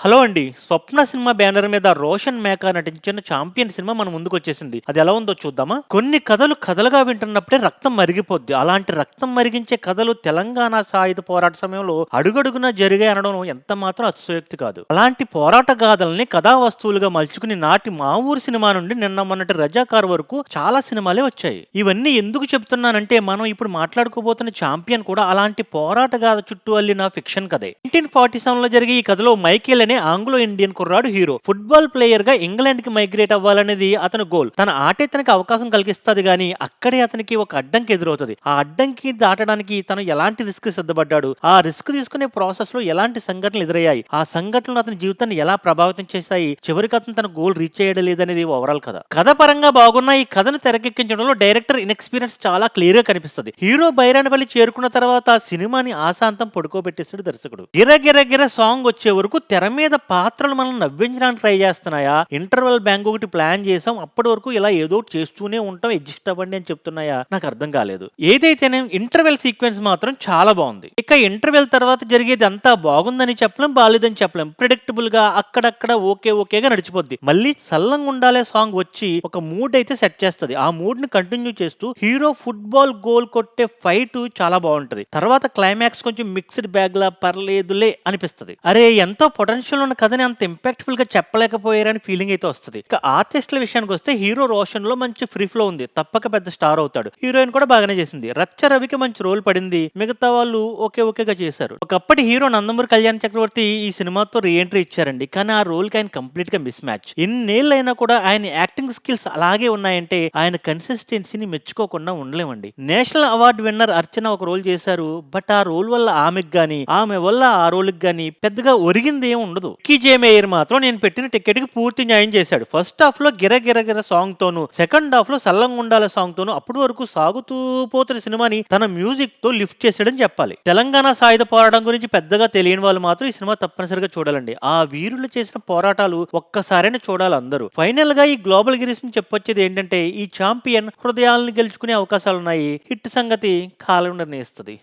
Hello అండి. 'స్వప్న' cinema banner మీద రోషన్ మేకా నటించిన 'చాంపియన్' సినిమా మన ముందుకొచ్చేసింది. అది ఎలా ఉందో చూద్దామా? కొన్ని కథలు కథలుగా వింటున్నప్పుడే రక్తం మరిగిపోద్ది. అలాంటి రక్తం మరిగించే కథలు తెలంగాణ సాయుధ పోరాట సమయంలో అడుగడుగునా జరిగాయి అనడం ఎంత మాత్రం అతిశయోక్తి కాదు. అలాంటి పోరాట గాథల్ని కథా వస్తువులుగా మలుచుకుని నాటి మా ఊరు సినిమా నుండి నిన్న మొన్నటి 'రజాకార్' వరకు చాలా సినిమాలే వచ్చాయి. ఇవన్నీ ఎందుకు చెప్తున్నానంటే మనం ఇప్పుడు మాట్లాడుకోబోతున్న 'చాంపియన్' కూడా అలాంటి పోరాట గాథ చుట్టూ అల్లిన ఫిక్షన్ కథే. 1947లో జరిగే ఈ కథలో మైకేల్ అనే ఆంగ్లో ఇండియన్ కుర్రాడు హీరో. ఫుట్బాల్ ప్లేయర్ గా ఇంగ్లాండ్ కి మైగ్రేట్ అవ్వాలనేది అతని గోల్. తన ఆటే తనకి అవకాశం కలిగిస్తుంది గానీ అక్కడే అతనికి ఒక అడ్డంకి ఎదురవుతుంది. ఆ అడ్డంకి దాటడానికి తను ఎలాంటి రిస్క్ సిద్ధపడ్డాడు, ఆ రిస్క్ తీసుకునే ప్రాసెస్ లో ఎలాంటి సంఘటనలు ఎదురయ్యాయి, ఆ సంఘటనలు అతని జీవితాన్ని ఎలా ప్రభావితం చేశాయి, చివరికి అతను తన గోల్ రీచ్ చేయడం లేదనేది ఓవరాల్ కథ. కథ పరంగా బాగున్న ఈ కథను తెరకెక్కించడంలో డైరెక్టర్ ఇన్ఎక్స్పీరియన్స్ చాలా క్లియర్ గా కనిపిస్తుంది. హీరో బైరానపల్లి చేరుకున్న తర్వాత సినిమాని ఆశాంతం పడుకోబెట్టేస్తాడు దర్శకుడు. గిర గిర గిర సాంగ్ వచ్చే వరకు తెర మీద పాత్రలు మనం నవ్వించడానికి ట్రై చేస్తున్నాయా, ఇంటర్వెల్ బ్యాంక్ ఒకటి ప్లాన్ చేసాం అప్పటి వరకు ఇలా ఏదో ఒకటి చేస్తూనే ఉంటాం అడ్జస్ట్ అవ్వండి అని చెప్తున్నాయా, నాకు అర్థం కాలేదు. ఏదైతేనే ఇంటర్వెల్ సీక్వెన్స్ మాత్రం చాలా బాగుంది. ఇక ఇంటర్వెల్ తర్వాత జరిగేది అంతా బాగుందని చెప్పలేం, బాలేదని చెప్పలేం. ప్రిడిక్టబుల్ గా అక్కడక్కడ ఓకేగా నడిచిపోద్ది. మళ్ళీ సల్లంగా ఉండాలే సాంగ్ వచ్చి ఒక మూడ్ అయితే సెట్ చేస్తుంది. ఆ మూడ్ ని కంటిన్యూ చేస్తూ హీరో ఫుట్బాల్ గోల్ కొట్టే ఫైట్ చాలా బాగుంటది. తర్వాత క్లైమాక్స్ కొంచెం మిక్స్డ్ బ్యాగ్ లా పర్లేదులే అనిపిస్తుంది. అరే ఎంతో పొటెన్షియల్ ఉన్న కథని అంత ఇంపాక్ట్ఫుల్ గా చెప్పలేకపోయారని ఫీలింగ్ అయితే వస్తుంది. ఇక ఆర్టిస్టుల విషయానికి వస్తే హీరో రోషన్ లో మంచి ఫ్రీ ఫ్లో ఉంది, తప్పక పెద్ద స్టార్ అవుతాడు. హీరోయిన్ కూడా బాగానే చేసింది. రచ్చ రవికి మంచి రోల్ పడింది, మిగతా వాళ్ళు ఓకేగా చేశారు. ఒకప్పటి హీరో నందమూరి కళ్యాణ్ చక్రవర్తి ఈ సినిమాతో రీ ఎంట్రీ ఇచ్చారండి, కానీ ఆ రోల్ కి ఆయన కంప్లీట్ గా మిస్ మ్యాచ్. ఇన్నేళ్ళైనా కూడా ఆయన యాక్టింగ్ స్కిల్స్ అలాగే ఉన్నాయంటే ఆయన కన్సిస్టెన్సీని మెచ్చుకోకుండా ఉండలేమండి. నేషనల్ అవార్డు విన్నర్ అర్చన ఒక రోల్ చేశారు, బట్ ఆ రోల్ వల్ల ఆమెకు గానీ ఆమె వల్ల ఆ రోల్ కి గానీ పెద్దగా ఒరిగింది ఏం ఉండదు. జే మేయర్ మాత్రం నేను పెట్టిన టికెట్ కి పూర్తి న్యాయం చేశాడు. ఫస్ట్ హాఫ్ లో గిర గిర గిర సాంగ్ తోను, సెకండ్ హాఫ్ లో సల్లంగుండాల సాంగ్ తోను అప్పటి వరకు సాగుతూ పోతున్న సినిమాని తన మ్యూజిక్ తో లిఫ్ట్ చేసాడని చెప్పాలి. తెలంగాణ సాయుధ పోరాటం గురించి పెద్దగా తెలియని వాళ్ళు మాత్రం ఈ సినిమా తప్పనిసరిగా చూడాలండి. ఆ వీరులు చేసిన పోరాటాలు ఒక్కసారైనా చూడాలి అందరూ. ఫైనల్ గా ఈ గ్లోబల్ గిరీస్ ని చెప్పొచ్చేది ఏంటంటే ఈ ఛాంపియన్ హృదయాలను గెలుచుకునే అవకాశాలున్నాయి. హిట్ సంగతి కాలం నిర్ణయిస్తుంది.